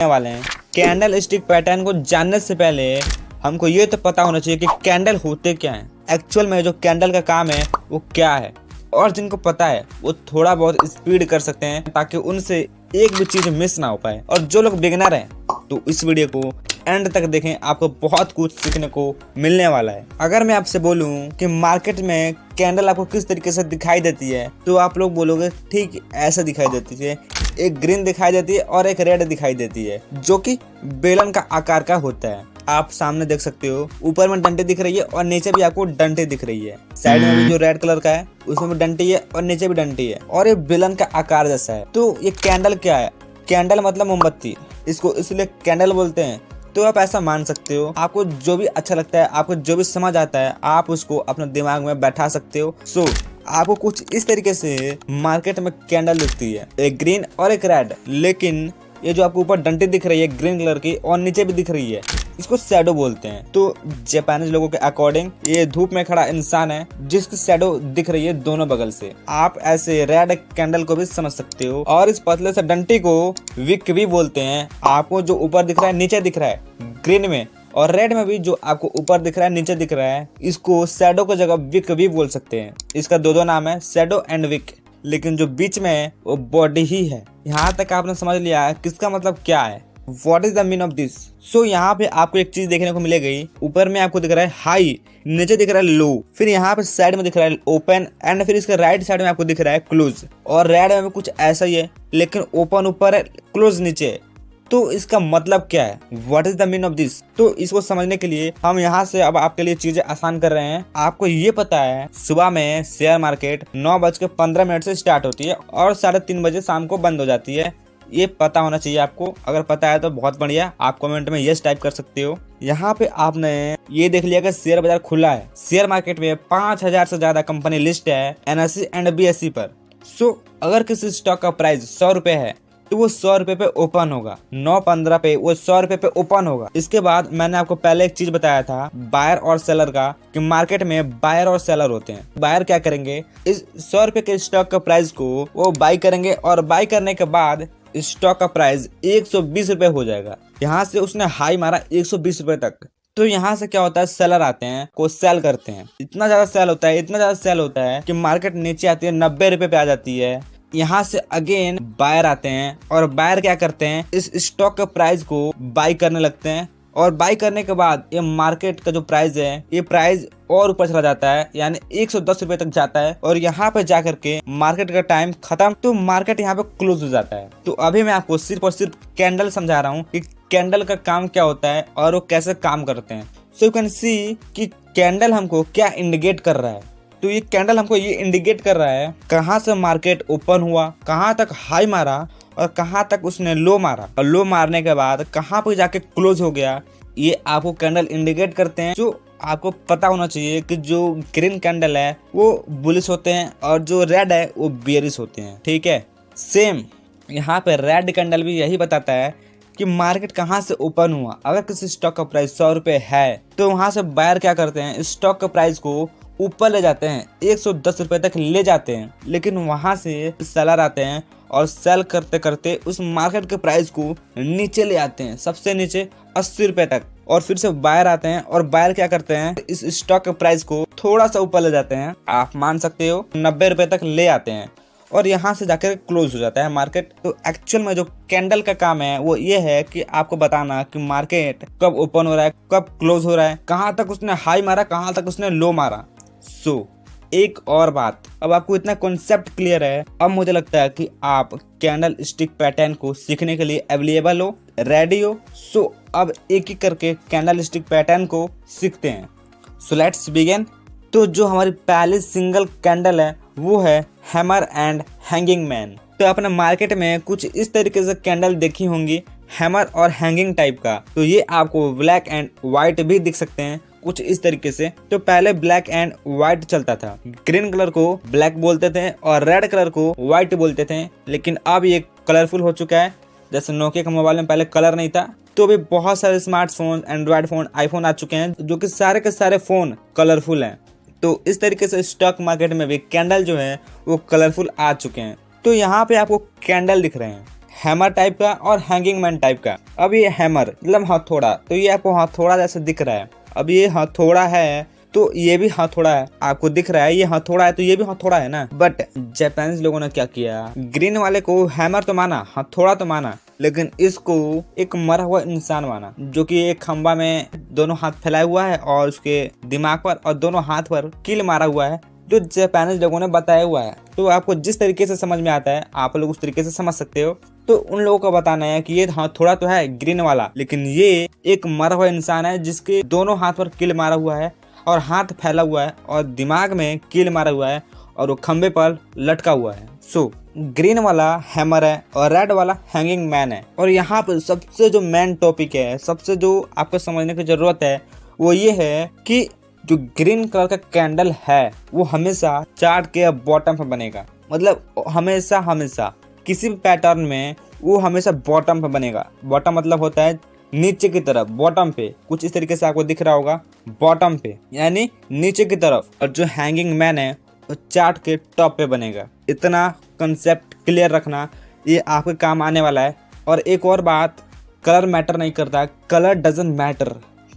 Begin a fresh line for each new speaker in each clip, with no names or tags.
वाले हैं। Candle stick pattern को जानने से पहले हमको ये तो पता होना चाहिए कि कैंडल होते क्या हैं, एक्चुअल में जो कैंडल का काम है वो क्या है। और जिनको पता है वो थोड़ा बहुत स्पीड कर सकते हैं ताकि उनसे एक भी चीज मिस ना हो पाए। और जो लोग बिगिनर हैं तो इस वीडियो को एंड तक देखें, आपको बहुत कुछ सीखने को मिलने वाला है। अगर मैं आपसे बोलूं कि मार्केट में कैंडल आपको किस तरीके से दिखाई देती है तो आप लोग बोलोगे ठीक ऐसे दिखाई देती है, एक ग्रीन दिखाई देती है और एक रेड दिखाई देती है जो कि बेलन का आकार का होता है। आप सामने देख सकते हो, ऊपर में डंटे दिख रही है और नीचे भी आपको डंटे दिख रही है। साइड में भी जो रेड कलर का है उसमें भी डंटी है और नीचे भी डंटी है और ये बेलन का आकार जैसा है। तो ये कैंडल क्या है? कैंडल मतलब मोमबत्ती, इसको इसलिए कैंडल बोलते हैं। तो आप ऐसा मान सकते हो, आपको जो भी अच्छा लगता है, आपको जो भी समझ आता है, आप उसको अपने दिमाग में बैठा सकते हो। सो आपको कुछ इस तरीके से मार्केट में कैंडल दिखती है, एक ग्रीन और एक रेड। लेकिन ये जो आपको ऊपर डंटी दिख रही है ग्रीन कलर की और नीचे भी दिख रही है, इसको शैडो बोलते हैं। तो जापानीज लोगों के अकॉर्डिंग ये धूप में खड़ा इंसान है जिसकी शैडो दिख रही है दोनों बगल से। आप ऐसे रेड कैंडल को भी समझ सकते हो। और इस पतले से डंटी को विक भी बोलते हैं। आपको जो ऊपर दिख रहा है नीचे दिख रहा है ग्रीन में, और रेड में भी जो आपको ऊपर दिख रहा है नीचे दिख रहा है, इसको शैडो की जगह विक भी बोल सकते हैं। इसका दो नाम है, शैडो एंड विक। लेकिन जो बीच में है वो बॉडी ही है। यहाँ तक आपने समझ लिया किसका मतलब क्या है, what is the mean of this. So यहाँ पे आपको एक चीज देखने को मिलेगी, ऊपर में आपको दिख रहा है हाई, नीचे दिख रहा है लो, फिर यहाँ पे साइड में दिख रहा है ओपन, एंड फिर इसके राइट साइड में आपको दिख रहा है क्लोज। और रेड में भी कुछ ऐसा ही है, लेकिन ओपन ऊपर है क्लोज नीचे है। तो इसका मतलब क्या है, what is the mean of this. तो इसको समझने के लिए हम यहाँ से अब आपके लिए चीजें आसान कर रहे हैं। आपको ये पता है सुबह में शेयर मार्केट 9:15 से स्टार्ट होती है और 3:30 बजे शाम को बंद हो जाती है। ये पता होना चाहिए आपको। अगर पता है तो बहुत बढ़िया, आप कमेंट में यस टाइप कर सकते हो। यहाँ पे आपने ये देख लिया कि शेयर बाजार खुला है। शेयर मार्केट में 5000 से ज्यादा कंपनी लिस्ट है NSE एंड BSE पर। सो अगर किसी स्टॉक का प्राइस 100 रुपए है तो वो 100 रुपए पे ओपन होगा, 9:15 पे वो 100 रुपए पे ओपन होगा। इसके बाद मैंने आपको पहले एक चीज बताया था बायर और सेलर का, कि मार्केट में बायर और सेलर होते हैं। बायर क्या करेंगे, इस 100 रुपए के स्टॉक का प्राइस को वो बाई करेंगे और बाई करने के बाद स्टॉक का प्राइस 120 रुपए हो जाएगा। यहाँ से उसने हाई मारा 120 रुपए तक। तो यहाँ से क्या होता है, सेलर आते हैं को सेल करते हैं। इतना ज्यादा सेल होता है, इतना ज्यादा सेल होता है कि मार्केट नीचे आती है, 90 रुपए पे आ जाती है। यहाँ से अगेन बायर आते हैं और बायर क्या करते हैं, इस स्टॉक के प्राइस को बाई करने लगते हैं। और बाई करने के बाद ये मार्केट का जो प्राइस है, ये प्राइस और ऊपर चला जाता है, यानी 110 रुपए तक जाता है। और यहाँ पे जाकर के मार्केट का टाइम खत्म, तो मार्केट यहाँ पे क्लोज हो जाता है। तो अभी मैं आपको सिर्फ और सिर्फ कैंडल समझा रहा हूँ कि कैंडल का काम क्या होता है और वो कैसे काम करते हैं। सो यू कैन सी कि कैंडल हमको क्या इंडिकेट कर रहा है। तो ये कैंडल हमको ये इंडिकेट कर रहा है कहाँ से मार्केट ओपन हुआ, कहाँ तक हाई मारा और कहाँ तक उसने लो मारा, और लो मारने के बाद कहाँ पे जाके क्लोज हो गया। ये आपको कैंडल इंडिकेट करते हैं। जो आपको पता होना चाहिए कि जो ग्रीन कैंडल है वो बुलिश होते हैं और जो रेड है वो बेयरिश होते हैं। ठीक है, सेम यहाँ पे रेड कैंडल भी यही बताता है कि मार्केट कहाँ से ओपन हुआ। अगर किसी स्टॉक का प्राइस 100 रुपए है तो वहां से बायर क्या करते हैं, स्टॉक के प्राइस को ऊपर ले जाते हैं, 110 रुपए तक ले जाते हैं। लेकिन वहां से सेलर आते हैं और सेल करते करते उस मार्केट के प्राइस को नीचे ले आते हैं, सबसे नीचे 80 रुपए तक। और फिर से बायर आते हैं और बायर क्या करते हैं, इस स्टॉक के प्राइस को थोड़ा सा ऊपर ले जाते हैं, आप मान सकते हो 90 रुपए तक ले आते हैं। और यहाँ से जाकर क्लोज हो जाता है मार्केट। तो एक्चुअल में जो कैंडल का काम है वो ये है कि आपको बताना कि मार्केट कब ओपन हो रहा है, कब क्लोज हो रहा है, कहाँ तक उसने हाई मारा, कहाँ तक उसने लो मारा। सो एक और बात, अब आपको इतना कॉन्सेप्ट क्लियर है, अब मुझे लगता है कि आप कैंडल स्टिक पैटर्न को सीखने के लिए अवेलेबल हो, रेडी हो। सो अब एक एक करके कैंडल स्टिक पैटर्न को सीखते हैं। So let's begin. तो जो हमारी पहली सिंगल कैंडल है वो है हैमर एंड हैंगिंग मैन। तो आपने मार्केट में कुछ इस तरीके से कैंडल देखी होंगी, हैमर और हैंगिंग टाइप का। तो ये आपको ब्लैक एंड व्हाइट भी दिख सकते हैं कुछ इस तरीके से। तो पहले ब्लैक एंड व्हाइट चलता था, ग्रीन कलर को ब्लैक बोलते थे और रेड कलर को व्हाइट बोलते थे। लेकिन अब ये कलरफुल हो चुका है। जैसे नोकिया के मोबाइल में पहले कलर नहीं था, तो भी बहुत सारे स्मार्टफोन, एंड्रॉयड फोन, आईफोन आ चुके हैं जो कि सारे के सारे फोन कलरफुल हैं। तो इस तरीके से स्टॉक मार्केट में भी कैंडल जो है वो कलरफुल आ चुके हैं। तो यहाँ पे आपको कैंडल दिख रहे हैं, हैमर टाइप का और हैंगिंग मैन टाइप का। अब ये हैमर मतलब हथौड़ा, तो ये आपको हथौड़ा जैसे दिख रहा है। अब ये हथौड़ा है तो ये भी हथौड़ा है, आपको दिख रहा है ये हथौड़ा है तो ये भी हथौड़ा है ना। बट जापानीज लोगों ने क्या किया, ग्रीन वाले को हैमर तो माना, हथौड़ा तो माना, लेकिन इसको एक मरा हुआ इंसान माना, जो कि एक खंबा में दोनों हाथ फैलाया हुआ है और उसके दिमाग पर और दोनों हाथ पर कील मारा हुआ है, जो जापानीज लोगों ने बताया हुआ है। तो आपको जिस तरीके से समझ में आता है आप लोग उस तरीके से समझ सकते हो। तो उन लोगों को बताना है कि ये हथौड़ा तो है ग्रीन वाला, लेकिन ये एक मरा हुआ इंसान है जिसके दोनों हाथ पर कील मारा हुआ है और हाथ फैला हुआ है और दिमाग में कील मारा हुआ है और वो खंबे पर लटका हुआ है। सो ग्रीन वाला हैमर है और रेड वाला हैंगिंग मैन है। और यहाँ पर सबसे जो मेन टॉपिक है, सबसे जो आपको समझने की जरूरत है वो ये है कि जो ग्रीन कलर का कैंडल है वो हमेशा चार्ट के बॉटम पे बनेगा। मतलब हमेशा किसी भी पैटर्न में वो हमेशा बॉटम पे बनेगा। बॉटम मतलब होता है नीचे की तरफ, बॉटम पे, कुछ इस तरीके से आपको दिख रहा होगा, बॉटम पे यानी नीचे की तरफ। और जो हैंगिंग मैन है वो चार्ट के टॉप पे बनेगा। इतना कंसेप्ट क्लियर रखना, ये आपके काम आने वाला है। और एक और बात, कलर मैटर नहीं करता, colour doesn't matter,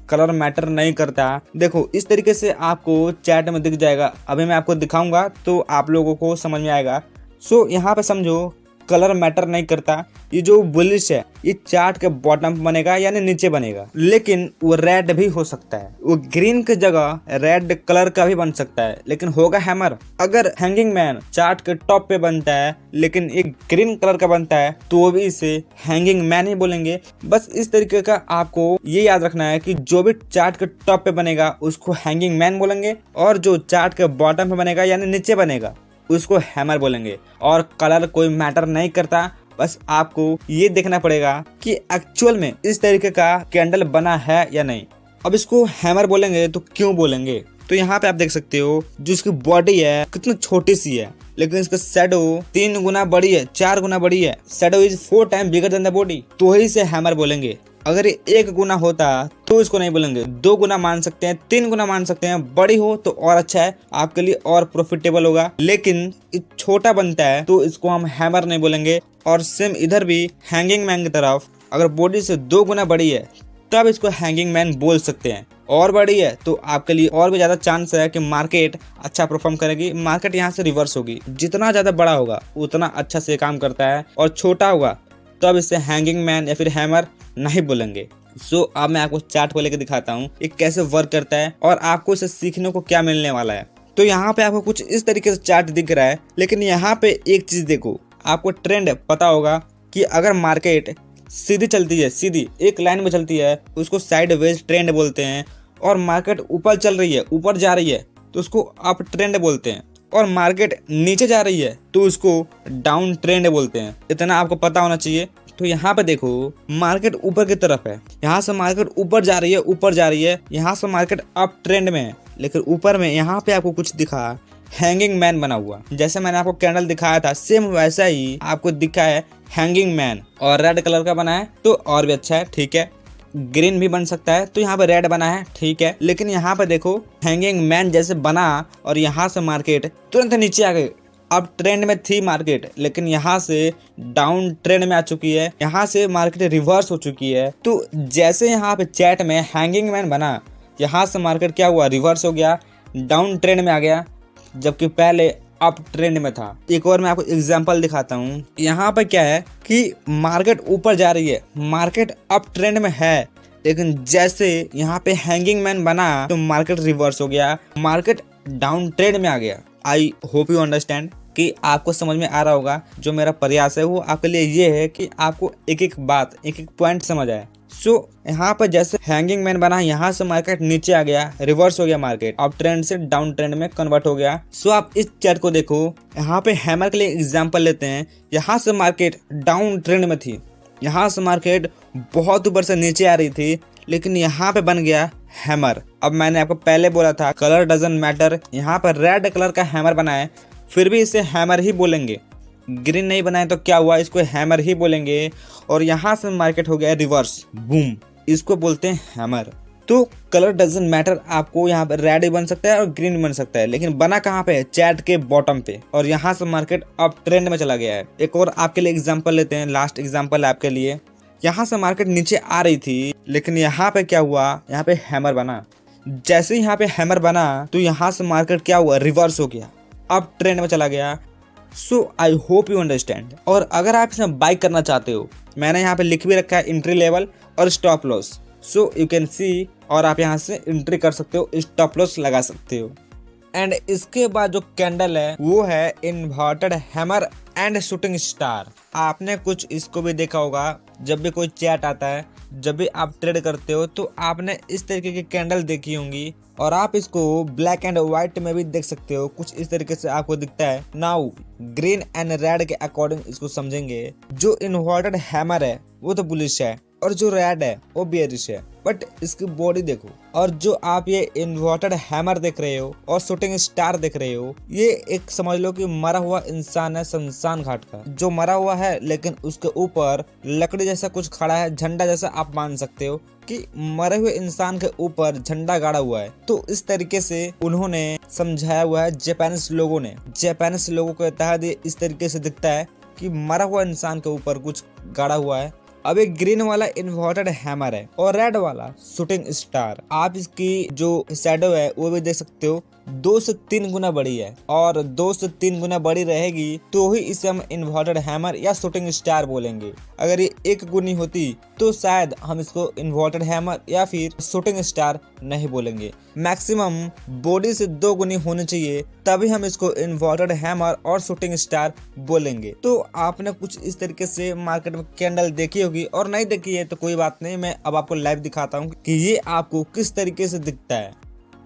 colour matter नहीं करता। देखो इस तरीके से आपको चैट में दिख जाएगा, अभी मैं आपको दिखाऊंगा तो आप लोगों को समझ में आएगा। सो यहाँ पे समझो कलर मैटर नहीं करता। ये जो बुलिश है ये चार्ट के बॉटम पे बनेगा यानी नीचे बनेगा, लेकिन वो रेड भी हो सकता है। वो ग्रीन की जगह रेड कलर का भी बन सकता है, लेकिन होगा हैमर। अगर हैंगिंग मैन चार्ट के टॉप पे बनता है लेकिन एक ग्रीन कलर का बनता है तो वो भी इसे हैंगिंग मैन ही बोलेंगे। बस इस तरीके का आपको ये याद रखना है कि जो भी चार्ट के टॉप पे बनेगा उसको हैंगिंग मैन बोलेंगे, और जो चार्ट के बॉटम पे बनेगा यानी नीचे बनेगा उसको हैमर बोलेंगे। और कलर कोई मैटर नहीं करता, बस आपको ये देखना पड़ेगा कि एक्चुअल में इस तरीके का कैंडल बना है या नहीं। अब इसको हैमर बोलेंगे तो क्यों बोलेंगे, तो यहाँ पे आप देख सकते हो जो इसकी बॉडी है कितनी छोटी सी है, लेकिन इसका शैडो 3 गुना बड़ी है, 4 गुना बड़ी है। Shadow is 4 time bigger than the body, तो ही से हैमर बोलेंगे। अगर ये 1 गुना होता तो इसको नहीं बोलेंगे, 2 गुना मान सकते हैं, 3 गुना मान सकते हैं। बड़ी हो तो और अच्छा है, आपके लिए और प्रॉफिटेबल होगा, लेकिन ये छोटा बनता है तो इसको हम हैमर नहीं बोलेंगे। और सेम इधर भी हैंगिंग मैन की तरफ, अगर बॉडी से 2 गुना बड़ी है तब इसको हैंगिंग मैन बोल सकते हैं। और बड़ी है तो आपके लिए और भी ज्यादा चांस है कि मार्केट अच्छा परफॉर्म करेगी। मार्केट यहाँ से रिवर्स होगी, जितना ज्यादा बड़ा होगा उतना अच्छा से काम करता है, और छोटा होगा तब इससे हैंगिंग मैन या फिर हैमर नहीं बोलेंगे। सो अब मैं आपको चार्ट को लेकर दिखाता हूँ ये कैसे वर्क करता है और आपको इसे सीखने को क्या मिलने वाला है। तो यहाँ पे आपको कुछ इस तरीके से चार्ट दिख रहा है, लेकिन यहाँ पे एक चीज देखो, आपको ट्रेंड पता होगा कि अगर मार्केट सीधी चलती है, सीधी एक लाइन में चलती है, उसको साइडवेज ट्रेंड बोलते हैं। और मार्केट ऊपर चल रही है, ऊपर जा रही है तो उसको अप ट्रेंड बोलते हैं। और मार्केट नीचे जा रही है तो उसको डाउन ट्रेंड बोलते हैं। इतना आपको पता होना चाहिए। तो यहाँ पे देखो मार्केट ऊपर की तरफ है, यहाँ से मार्केट ऊपर जा रही है, ऊपर जा रही है, यहाँ से मार्केट अप ट्रेंड में है, लेकिन ऊपर में यहाँ पे आपको कुछ दिखा हैंगिंग मैन बना हुआ। जैसे मैंने आपको कैंडल दिखाया था सेम वैसा ही आपको दिखा है हैंगिंग मैन, और रेड कलर का बना है तो और भी अच्छा है, ठीक है। ग्रीन भी बन सकता है तो यहाँ पे रेड बना है, ठीक है। लेकिन यहाँ पे देखो हैंगिंग मैन जैसे बना और यहाँ से मार्केट तुरंत नीचे आ गई। अब ट्रेंड में थी मार्केट, लेकिन यहाँ से डाउन ट्रेंड में आ चुकी है, यहाँ से मार्केट रिवर्स हो चुकी है। तो जैसे यहाँ पे चैट में हैंगिंग मैन बना, यहाँ से मार्केट क्या हुआ, रिवर्स हो गया, डाउन ट्रेंड में आ गया, जबकि पहले अप ट्रेंड में था। एक और मैं आपको एग्जांपल दिखाता हूँ। यहाँ पे क्या है कि मार्केट ऊपर जा रही है, मार्केट अप ट्रेंड में है, लेकिन जैसे यहाँ पे हैंगिंग मैन बना तो मार्केट रिवर्स हो गया, मार्केट डाउन ट्रेंड में आ गया। आई होप यू अंडरस्टैंड कि आपको समझ में आ रहा होगा। जो मेरा प्रयास है वो आपके लिए ये है कि आपको एक एक बात, एक एक पॉइंट समझ आए। सो यहाँ पर जैसे हैंगिंग मैन बना, यहाँ से मार्केट नीचे आ गया, रिवर्स हो गया, मार्केट अप ट्रेंड से डाउन ट्रेंड में कन्वर्ट हो गया। सो आप इस चार्ट को देखो, यहाँ पे हैमर के लिए एग्जांपल लेते हैं। यहाँ से मार्केट डाउन ट्रेंड में थी, यहाँ से मार्केट बहुत ऊपर से नीचे आ रही थी, लेकिन यहाँ पे बन गया हैमर। अब मैंने आपको पहले बोला था कलर डजंट मैटर, यहाँ पर रेड कलर का हैमर बना है, फिर भी इसे हैमर ही बोलेंगे। ग्रीन नहीं बनाए तो क्या हुआ, इसको हैमर ही बोलेंगे। और यहाँ से मार्केट हो गया रिवर्स, बूम, इसको बोलते हैं हैमर। तो कलर डजंट मैटर, आपको यहाँ पे रेड भी बन सकता है और ग्रीन भी बन सकता है, लेकिन बना कहाँ पे है, चैट के बॉटम पे। और यहाँ से मार्केट अब ट्रेंड में चला गया है। एक और आपके लिए एग्जांपल लेते हैं, लास्ट एग्जांपल आपके लिए। यहाँ से मार्केट नीचे आ रही थी, लेकिन यहाँ पे क्या हुआ, यहाँ पे हैमर बना। जैसे ही यहाँ पे हैमर बना तो यहाँ से मार्केट क्या हुआ, रिवर्स हो गया, अब ट्रेंड में चला गया। सो आई होप यू अंडरस्टैंड। और अगर आप इसमें बाई करना चाहते हो, मैंने यहाँ पे लिख भी रखा है एंट्री लेवल और stop loss, so you can see. और आप यहाँ से एंट्री कर सकते हो, स्टॉप लॉस लगा सकते हो। एंड इसके बाद जो कैंडल है वो है inverted hammer and shooting star. आपने कुछ इसको भी देखा होगा, जब भी कोई चैट आता है, जब भी आप ट्रेड करते हो तो आपने इस तरीके की कैंडल देखी होंगी। और आप इसको ब्लैक एंड व्हाइट में भी देख सकते हो, कुछ इस तरीके से आपको दिखता है। नाउ ग्रीन एंड रेड के अकॉर्डिंग इसको समझेंगे। जो इन्वर्टेड हैमर है वो तो बुलिश है, और जो रेड है वो बेयरिश है, बट इसकी बॉडी देखो। और जो आप ये इन्वर्टेड हैमर देख रहे हो और शूटिंग स्टार देख रहे हो, ये एक समझ लो कि मरा हुआ इंसान है शमशान घाट का, जो मरा हुआ है लेकिन उसके ऊपर लकड़ी जैसा कुछ खड़ा है, झंडा जैसा आप मान सकते हो कि मरे हुए इंसान के ऊपर झंडा गाड़ा हुआ है। तो इस तरीके से उन्होंने समझाया हुआ है जापानीज लोगों ने। जापानीज लोगों के तहत ये इस तरीके से दिखता है कि मरा हुआ इंसान के ऊपर कुछ गाड़ा हुआ है। अब एक ग्रीन वाला इन्वर्टेड हैमर है और रेड वाला शूटिंग स्टार। आप इसकी जो शैडो है वो भी देख सकते हो, 2 से 3 गुना बड़ी है, और 2 से 3 गुना बड़ी रहेगी तो ही इसे हम इन्वर्टेड हैमर या शूटिंग स्टार बोलेंगे। अगर ये 1 गुनी होती तो शायद हम इसको इन्वर्टेड हैमर या फिर शूटिंग स्टार नहीं बोलेंगे। मैक्सिमम बॉडी से 2 गुनी होनी चाहिए, तभी हम इसको इन्वर्टेड हैमर और शूटिंग स्टार बोलेंगे। तो आपने कुछ इस तरीके से मार्केट में कैंडल देखी होगी, और नहीं देखी है तो कोई बात नहीं, मैं अब आपको लाइव दिखाता हूँ कि ये आपको किस तरीके से दिखता है।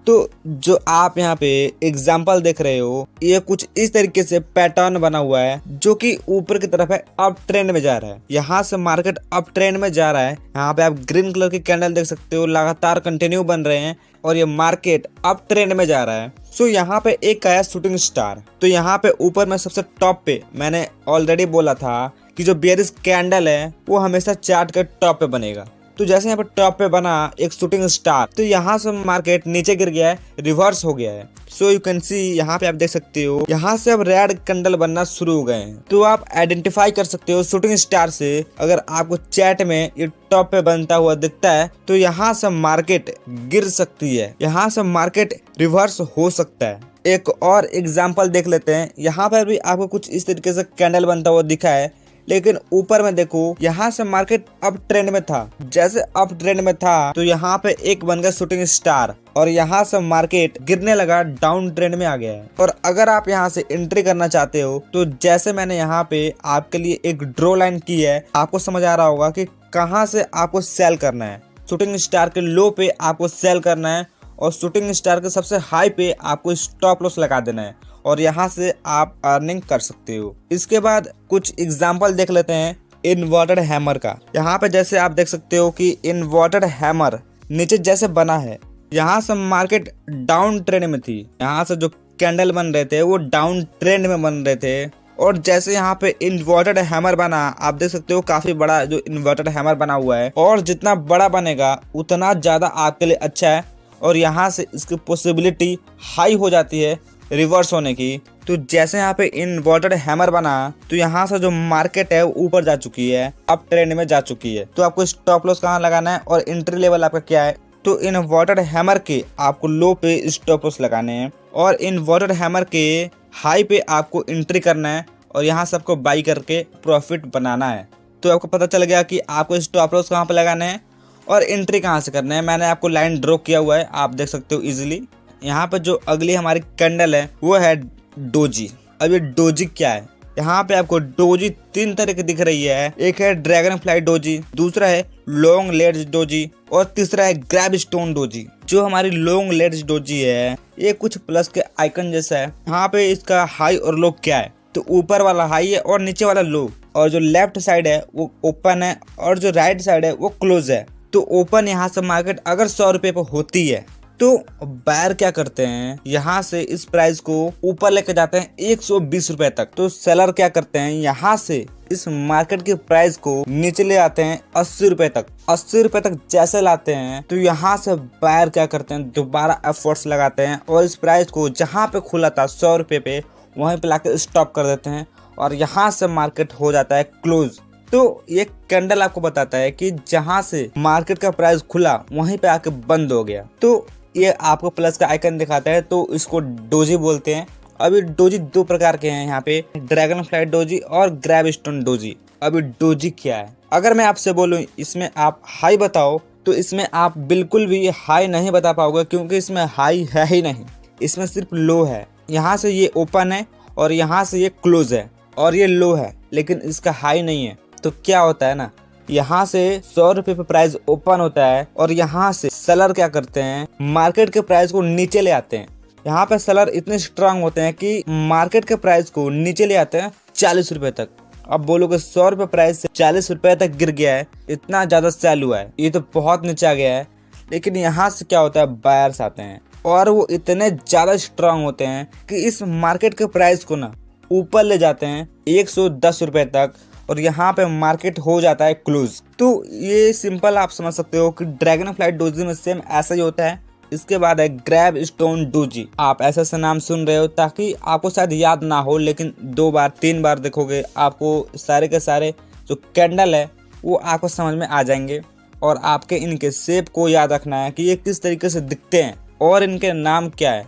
तो जो आप यहाँ पे एग्जाम्पल देख रहे हो, ये कुछ इस तरीके से पैटर्न बना हुआ है जो कि ऊपर की तरफ है, अप ट्रेंड में जा रहा है। यहाँ से मार्केट अप ट्रेंड में जा रहा है। यहाँ पे आप ग्रीन कलर की कैंडल देख सकते हो, लगातार कंटिन्यू बन रहे हैं और ये मार्केट अप ट्रेंड में जा रहा है। सो यहाँ पे एक आया शूटिंग स्टार। तो यहाँ पे ऊपर में सबसे टॉप पे मैंने ऑलरेडी बोला था कि जो बेयरिश कैंडल है वो हमेशा चार्ट के टॉप पे बनेगा। तो जैसे यहाँ पे टॉप पे बना एक शूटिंग स्टार, तो यहाँ से मार्केट नीचे गिर गया है, रिवर्स हो गया है। सो यू कैन सी, यहाँ पे आप देख सकते हो, यहाँ से अब रेड कैंडल बनना शुरू हो गए हैं। तो आप आइडेंटिफाई कर सकते हो शूटिंग स्टार से। अगर आपको चैट में ये टॉप पे बनता हुआ दिखता है तो यहाँ से मार्केट गिर सकती है, यहाँ से मार्केट रिवर्स हो सकता है। एक और एग्जाम्पल देख लेते हैं। यहाँ पर भी आपको कुछ इस तरीके से कैंडल बनता हुआ दिखा है, लेकिन ऊपर में देखो, यहाँ से मार्केट अप ट्रेंड में था। जैसे अप ट्रेंड में था तो यहाँ पे एक बन गया शूटिंग स्टार, और यहाँ से मार्केट गिरने लगा, डाउन ट्रेंड में आ गया है। और अगर आप यहाँ से एंट्री करना चाहते हो तो जैसे मैंने यहाँ पे आपके लिए एक ड्रॉ लाइन की है, आपको समझ आ रहा होगा कि कहाँ से आपको सेल करना है। शूटिंग स्टार के लो पे आपको सेल करना है, और शूटिंग स्टार के सबसे हाई पे आपको स्टॉप लॉस लगा देना है, और यहाँ से आप अर्निंग कर सकते हो। इसके बाद कुछ एग्जाम्पल देख लेते हैं इन्वर्टेड हैमर का। यहाँ पे जैसे आप देख सकते हो कि इन्वर्टेड हैमर नीचे जैसे बना है, यहाँ से मार्केट डाउन ट्रेंड में थी। यहाँ से जो कैंडल बन रहे थे वो डाउन ट्रेंड में बन रहे थे, और जैसे यहाँ पे इन्वर्टेड हैमर बना, आप देख सकते हो काफी बड़ा जो इन्वर्टेड हैमर बना हुआ है, और जितना बड़ा बनेगा उतना ज्यादा आपके लिए अच्छा है, और यहाँ से इसकी पॉसिबिलिटी हाई हो जाती है रिवर्स होने की। तो जैसे यहाँ पे इन्वर्टेड हैमर बना तो यहाँ से जो मार्केट है वो ऊपर जा चुकी है, अप ट्रेंड में जा चुकी है। तो आपको स्टॉप लॉस कहाँ लगाना है और एंट्री लेवल आपका क्या है, तो इन्वर्टेड हैमर के आपको लो पे स्टॉप लॉस लगाने हैं, और इन्वर्टेड हैमर के हाई पे आपको एंट्री करना है, और यहाँ से आपको बाई करके प्रॉफिट बनाना है। तो आपको पता चल गया कि आपको स्टॉप लॉस कहाँ पे लगाना है और एंट्री कहाँ से करना है। मैंने आपको लाइन ड्रॉ किया हुआ है, आप देख सकते हो इजीली। यहाँ पे जो अगली हमारी कैंडल है वो है डोजी। अब ये डोजी क्या है, यहाँ पे आपको डोजी 3 तरह की दिख रही है। एक है ड्रैगन फ्लाई डोजी, दूसरा है लॉन्ग लेड्स डोजी, और तीसरा है ग्रैब स्टोन डोजी। जो हमारी लॉन्ग लेड्स डोजी है ये कुछ प्लस के आइकन जैसा है। यहाँ पे इसका हाई और लो क्या है, तो ऊपर वाला हाई है और नीचे वाला लो, और जो लेफ्ट साइड है वो ओपन है, और जो राइट साइड है वो क्लोज है। तो ओपन यहाँ से मार्केट अगर 100 रुपये पे होती है तो बायर क्या करते हैं, यहाँ से इस प्राइस को ऊपर लेके जाते हैं 120 रुपए तक। तो सेलर क्या करते हैं, यहाँ से इस मार्केट के प्राइस को नीचे ले आते हैं 80 रुपए तक। 80 रुपए तक जैसे लाते हैं तो यहाँ से बायर क्या करते हैं, दोबारा एफर्ट्स लगाते हैं और इस प्राइस को जहाँ पे खुला था 100 रुपए पे, वहीं पे लाके स्टॉप कर देते हैं और यहाँ से मार्केट हो जाता है क्लोज। तो ये कैंडल आपको बताता है कि जहाँ से मार्केट का प्राइस खुला वहीं पे आके बंद हो गया। तो ये आपको प्लस का आइकन दिखाता है, तो इसको डोजी बोलते हैं। अभी डोजी दो प्रकार के हैं यहाँ पे, ड्रैगन फ्लाइट डोजी और ग्रैब स्टोन डोजी। अभी डोजी क्या है, अगर मैं आपसे बोलूँ इसमें आप हाई बताओ, तो इसमें आप बिल्कुल भी हाई नहीं बता पाओगे, क्योंकि इसमें हाई है ही नहीं, इसमें सिर्फ लो है। यहाँ से ये ओपन है और यहाँ से ये क्लोज है और ये लो है, लेकिन इसका हाई नहीं है। तो क्या होता है ना, यहाँ से 100 रुपए पे प्राइस ओपन होता है और यहाँ से सेलर क्या करते हैं, मार्केट के प्राइस को नीचे ले आते हैं। यहाँ पे सेलर इतने स्ट्रांग होते हैं कि मार्केट के प्राइस को नीचे ले आते हैं 40 रुपए तक। अब बोलोगे 100 रुपए प्राइस से 40 रुपए तक गिर गया है, इतना ज्यादा सेल हुआ है, ये तो बहुत नीचे आ गया है। लेकिन यहाँ से क्या होता है, बायर्स आते हैं और वो इतने ज्यादा स्ट्रांग होते हैं कि इस मार्केट के प्राइस को ना ऊपर ले जाते हैं 110 रुपए तक और यहाँ पे मार्केट हो जाता है क्लोज। तो ये सिंपल आप समझ सकते हो कि ड्रैगन फ्लाइट डोजी में सेम ऐसा ही होता है। इसके बाद है ग्रैब स्टोन डोजी। आप ऐसे ऐसे नाम सुन रहे हो ताकि आपको शायद याद ना हो, लेकिन 2 बार 3 बार देखोगे आपको सारे के सारे जो कैंडल है वो आपको समझ में आ जाएंगे और आपके इनके शेप को याद रखना है कि ये किस तरीके से दिखते हैं और इनके नाम क्या है।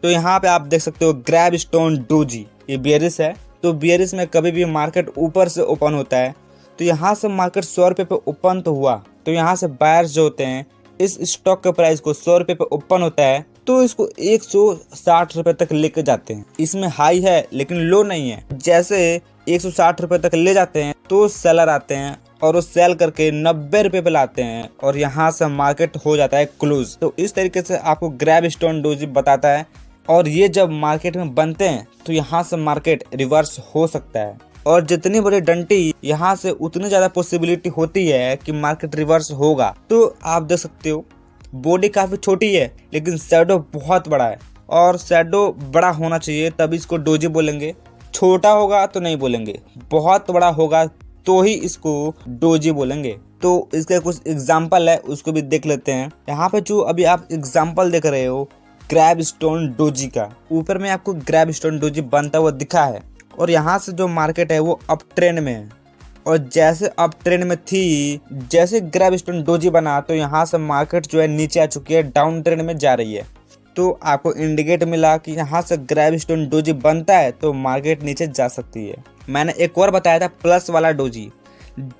तो यहाँ पे आप देख सकते हो ग्रैब स्टोन डोजी, ये बेयरिश है। तो बेयरिश में कभी भी मार्केट ऊपर से ओपन होता है, तो यहाँ से मार्केट 100 रुपए पे ओपन तो हुआ, तो यहाँ से बायर्स जो होते हैं इस स्टॉक के प्राइस को 100 रुपए पे ओपन होता है तो इसको 160 रुपए तक लेके जाते हैं। इसमें हाई है लेकिन लो नहीं है। जैसे 160 रुपए तक ले जाते हैं तो सेलर आते हैं और वो सेल करके 90 रुपए पे लाते हैं और यहाँ से मार्केट हो जाता है क्लोज। तो इस तरीके से आपको ग्रैब स्टोन डोजी बताता है और ये जब मार्केट में बनते हैं तो यहाँ से मार्केट रिवर्स हो सकता है और जितनी बड़ी डंटी यहाँ से उतनी ज्यादा पॉसिबिलिटी होती है कि मार्केट रिवर्स होगा। तो आप देख सकते हो बॉडी काफी छोटी है लेकिन शैडो बहुत बड़ा है और शैडो बड़ा होना चाहिए तभी इसको डोजी बोलेंगे, छोटा होगा तो नहीं बोलेंगे, बहुत बड़ा होगा तो ही इसको डोजी बोलेंगे। तो इसके कुछ एग्जाम्पल है उसको भी देख लेते हैं। यहाँ पे जो अभी आप एग्जाम्पल देख रहे हो ग्रैब स्टोन डोजी का, ऊपर में आपको ग्रैब स्टोन डोजी बनता हुआ दिखा है और यहाँ से जो मार्केट है वो अप ट्रेंड में है और जैसे अप ट्रेंड में थी, जैसे ग्रैब स्टोन डोजी बना तो यहाँ से मार्केट जो है नीचे आ चुकी है, डाउन ट्रेंड में जा रही है। तो आपको इंडिकेट मिला कि यहाँ से ग्रैब स्टोन डोजी बनता है तो मार्केट नीचे जा सकती है। मैंने एक और बताया था प्लस वाला डोजी,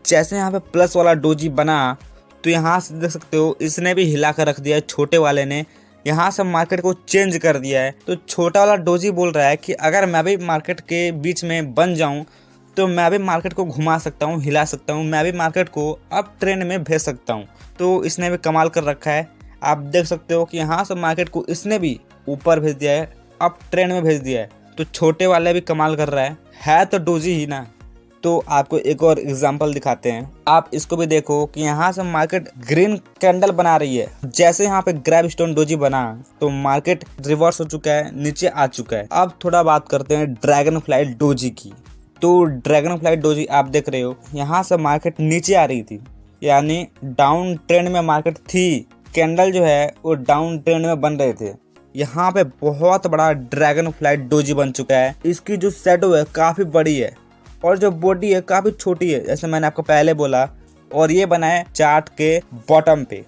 जैसे यहाँ पे प्लस वाला डोजी बना तो यहाँ से देख सकते हो इसने भी हिला कर रख दिया है, छोटे वाले ने यहाँ से मार्केट को चेंज कर दिया है। तो छोटा वाला डोजी बोल रहा है कि अगर मैं भी मार्केट के बीच में बन जाऊं तो मैं भी मार्केट को घुमा सकता हूं, हिला सकता हूं, मैं भी मार्केट को अप ट्रेंड में भेज सकता हूं। तो इसने भी कमाल कर रखा है। आप देख सकते हो कि यहाँ से मार्केट को इसने भी ऊपर भेज दिया है, अप ट्रेंड में भेज दिया है। तो छोटे वाले भी कमाल कर रहा है तो डोजी ही ना। तो आपको एक और एग्जांपल दिखाते हैं, आप इसको भी देखो कि यहाँ से मार्केट ग्रीन कैंडल बना रही है। जैसे यहाँ पे ग्रैब स्टोन डोजी बना तो मार्केट रिवर्स हो चुका है, नीचे आ चुका है। अब थोड़ा बात करते हैं ड्रैगन फ्लाइट डोजी की। तो ड्रैगन फ्लाइट डोजी आप देख रहे हो यहाँ से मार्केट नीचे आ रही थी, यानी डाउन ट्रेंड में मार्केट थी, कैंडल जो है वो डाउन ट्रेंड में बन रहे थे। यहाँ पे बहुत बड़ा ड्रैगन फ्लाइट डोजी बन चुका है। इसकी जो शैडो है काफी बड़ी है और जो बॉडी है काफी छोटी है, जैसे मैंने आपको पहले बोला। और ये बना है चार्ट के बॉटम पे,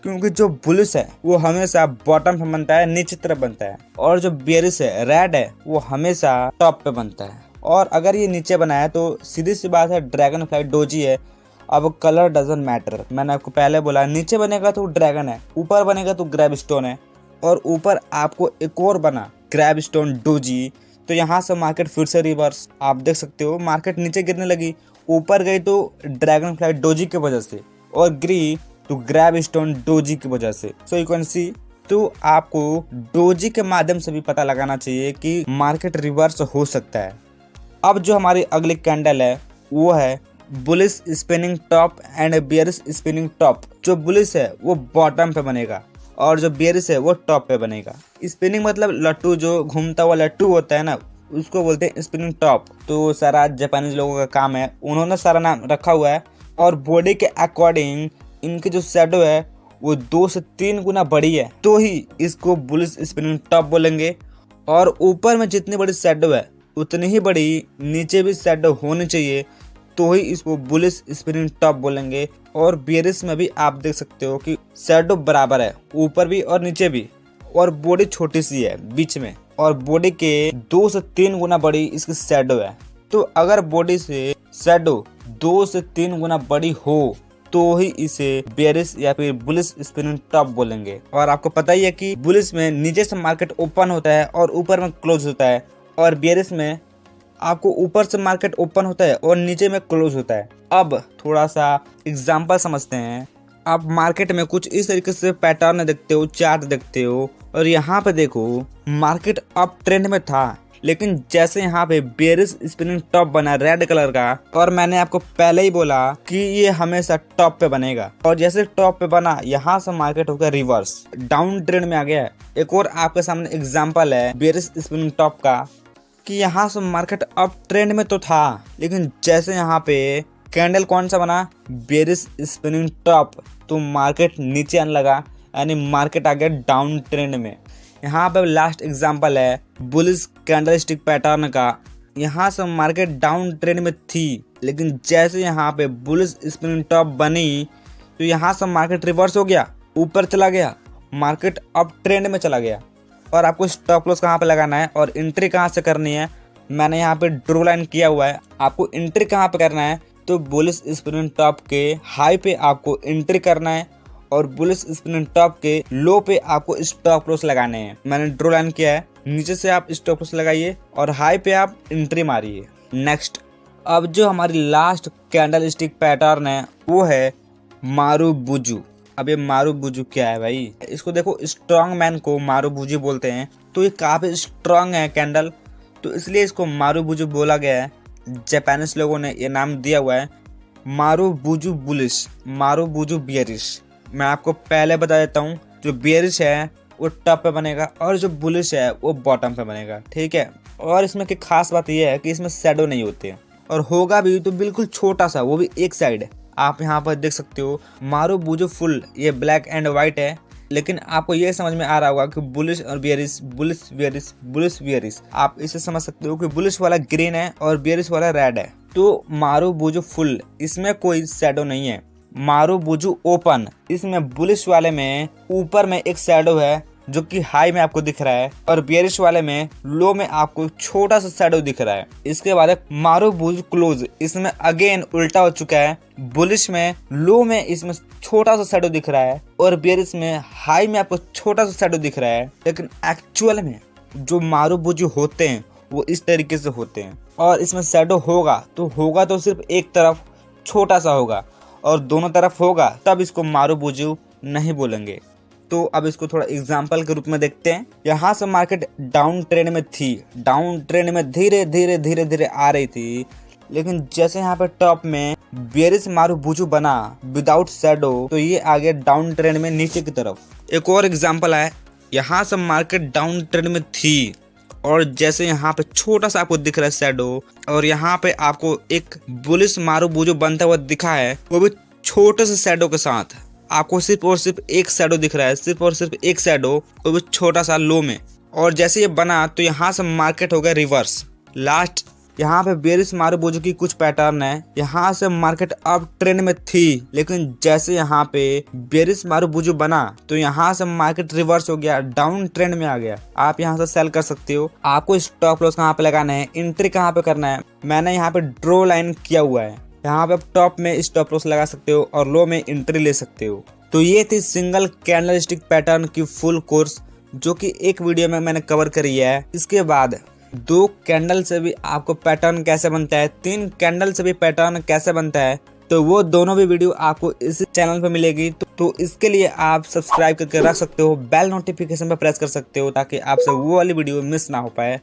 क्योंकि जो बुलिश है वो हमेशा बॉटम पे बनता है, नीचे तरफ बनता है, और जो बेयरिश है रेड है वो हमेशा टॉप पे बनता है। और अगर ये नीचे बना है तो सीधी सी बात है ड्रैगन फ्लाइट डोजी है। अब कलर डजंट मैटर, मैंने आपको पहले बोला नीचे बनेगा तो ड्रैगन है, ऊपर बनेगा तो ग्रैब स्टोन है, और ऊपर आपको एक और बना ग्रैब स्टोन डोजी। तो यहाँ से मार्केट फिर से रिवर्स, आप देख सकते हो मार्केट नीचे गिरने लगी, ऊपर गई तो ड्रैगन फ्लाइट डोजी की वजह से, और गिरी तो ग्रैब स्टोन डोजी की वजह से। So you can see. तो आपको डोजी के माध्यम से भी पता लगाना चाहिए कि मार्केट रिवर्स हो सकता है। अब जो हमारी अगली कैंडल है वो है bullish spinning top and bearish spinning top. जो बुलिश है वो बॉटम पे बनेगा और जो बेरिस है वो टॉप पे बनेगा। स्पिनिंग मतलब लट्टू, जो घूमता हुआ लट्टू होता है ना, उसको बोलते हैं स्पिनिंग टॉप। तो सारा जापानीज लोगों का काम है, उन्होंने सारा नाम रखा हुआ है। और बॉडी के अकॉर्डिंग इनकी जो शैडो है वो 2 से 3 गुना बड़ी है, तो ही इसको बुलिश स्पिनिंग टॉप बोलेंगे। और ऊपर में जितनी बड़ी शैडो है उतनी ही बड़ी नीचे भी शैडो होनी चाहिए, तो ही इसको बुलिश स्पिनिंग टॉप बोलेंगे। और बेरिस में भी आप देख सकते हो कि शैडो बराबर है, ऊपर भी और नीचे भी, और बॉडी छोटी सी है बीच में, और बॉडी के 2 से 3 गुना बड़ी इसकी शैडो है। तो अगर बॉडी से शैडो 2 से 3 गुना बड़ी हो तो ही इसे बेरिस या फिर बुलिश स्पिनिंग टॉप बोलेंगे। और आपको पता ही है कि बुलिश में नीचे से मार्केट ओपन होता है और ऊपर में क्लोज होता है, और बेरिस में आपको ऊपर से मार्केट ओपन होता है और नीचे में क्लोज होता है। अब थोड़ा सा एग्जांपल समझते हैं। आप मार्केट में कुछ इस तरीके से पैटर्न देखते हो, चार्ट देखते हो, और यहाँ पे देखो मार्केट अप ट्रेंड में था, लेकिन जैसे यहाँ पे बेरिस स्पिनिंग टॉप बना रेड कलर का, और मैंने आपको पहले ही बोला कि ये हमेशा टॉप पे बनेगा, और जैसे टॉप पे बना यहाँ से मार्केट हो गया रिवर्स, डाउन ट्रेंड में आ गया है। एक और आपके सामने एग्जांपल है बेरिस स्पिनिंग टॉप का, कि यहाँ से मार्केट अप ट्रेंड में तो था, लेकिन जैसे यहाँ पे कैंडल कौन सा बना, बेरिस स्पिनिंग टॉप, तो मार्केट नीचे आने लगा, यानी मार्केट आ गया डाउन ट्रेंड में। यहाँ पे लास्ट एग्जांपल है बुलिश कैंडलस्टिक पैटर्न का। यहाँ से मार्केट डाउन ट्रेंड में थी, लेकिन जैसे यहाँ पे बुलिश स्पिनिंग टॉप बनी तो यहाँ से मार्केट रिवर्स हो गया, ऊपर चला गया, मार्केट अप ट्रेंड में चला गया। और आपको स्टॉप लॉस कहाँ पे लगाना है और एंट्री कहाँ से करनी है, मैंने यहाँ पे ड्रॉ लाइन किया हुआ है। आपको एंट्री कहाँ पे करना है, तो बुलिश स्पिनिंग टॉप के हाई पे आपको एंट्री करना है, और बुलिश स्पिनिंग टॉप के लो पे आपको स्टॉप लॉस लगाने हैं। मैंने ड्रॉ लाइन किया है, नीचे से आप स्टॉप लॉस लगाइए और हाई पे आप एंट्री मारिए। नेक्स्ट, अब जो हमारी लास्ट कैंडल स्टिक पैटर्न है वो है मारुबुजु। अब ये मारुबुजु क्या है भाई, इसको देखो, स्ट्रॉन्ग मैन को मारुबुजु बोलते हैं, तो ये काफी स्ट्रॉन्ग है कैंडल, तो इसलिए इसको मारुबुजु बोला गया है। जापानीज लोगों ने ये नाम दिया हुआ है मारुबुजु बुलिश, मारुबुजु बेरिश। मैं आपको पहले बता देता हूँ, जो बेरिश है वो टॉप पे बनेगा और जो बुलिश है वो बॉटम पे बनेगा, ठीक है। और इसमें की खास बात यह है कि इसमें शैडो नहीं होते हैं, और होगा भी तो बिल्कुल छोटा सा, वो भी एक साइड है। आप यहाँ पर देख सकते हो मारुबुजु फुल, ये ब्लैक एंड व्हाइट है, लेकिन आपको ये समझ में आ रहा होगा कि बुलिश और bearish, bullish bearish, bullish bearish. आप इसे समझ सकते हो कि बुलिश वाला ग्रीन है और बेरिश वाला रेड है। तो मारुबुजु फुल, इसमें कोई शैडो नहीं है। मारुबुजु ओपन, इसमें बुलिश वाले में ऊपर में एक शैडो है जो कि हाई में आपको दिख रहा है, और बेरिश वाले में लो में आपको छोटा सा शैडो दिख रहा है। इसके बाद मारुबुजु क्लोज, इसमें अगेन उल्टा हो चुका है, बुलिश में लो में इसमें छोटा सा शैडो दिख रहा है, और बेरिश में हाई में आपको छोटा सा शैडो दिख रहा है। लेकिन एक्चुअल में जो मारुबुजु होते हैं वो इस तरीके से होते हैं, और इसमें शैडो होगा तो सिर्फ एक तरफ छोटा सा होगा, और दोनों तरफ होगा तब इसको मारुबुजु नहीं बोलेंगे। तो अब इसको थोड़ा एग्जांपल के रूप में देखते हैं। यहाँ से मार्केट डाउन ट्रेंड में थी, डाउन ट्रेंड में धीरे धीरे धीरे धीरे आ रही थी, लेकिन जैसे यहाँ पे टॉप में बेरिश मारुबुजु बना विदाउट शैडो, तो ये आ गया डाउन ट्रेंड में नीचे की तरफ। एक और एग्जांपल है, यहाँ से मार्केट डाउन ट्रेंड में थी, और जैसे यहाँ पे छोटा सा आपको दिख रहा है शैडो, और यहाँ पे आपको एक बुलिश मारुबुजु बनता हुआ दिखा है, वो भी छोटे से शैडो के साथ। आपको सिर्फ और सिर्फ एक शैडो दिख रहा है, सिर्फ और सिर्फ एक शैडो, वो भी छोटा सा लो में। और जैसे ये बना तो यहाँ से मार्केट हो गया रिवर्स। लास्ट यहाँ पे बेरिश मारुबुजु की कुछ पैटर्न है, यहाँ से मार्केट अप ट्रेंड में थी, लेकिन जैसे यहाँ पे बेरिश मारुबुजु बना तो यहाँ से मार्केट रिवर्स हो गया, डाउन ट्रेंड में आ गया। आप यहाँ से सेल कर सकते हो। आपको स्टॉप लॉस कहाँ पे लगाना है, एंट्री कहाँ पे करना है, मैंने यहाँ पे ड्रॉ लाइन किया हुआ है। यहाँ पे आप टॉप में स्टॉप लॉस लगा सकते हो और लो में एंट्री ले सकते हो। तो ये थी सिंगल कैंडलस्टिक पैटर्न की फुल कोर्स, जो कि एक वीडियो में मैंने कवर करी है। इसके बाद 2 कैंडल से भी आपको पैटर्न कैसे बनता है, 3 कैंडल से भी पैटर्न कैसे बनता है, तो वो दोनों भी वीडियो आपको इस चैनल पे मिलेगी। तो इसके लिए आप सब्सक्राइब करके रख सकते हो, बेल नोटिफिकेशन पे प्रेस कर सकते हो, ताकि आपसे वो वाली वीडियो मिस ना हो पाए।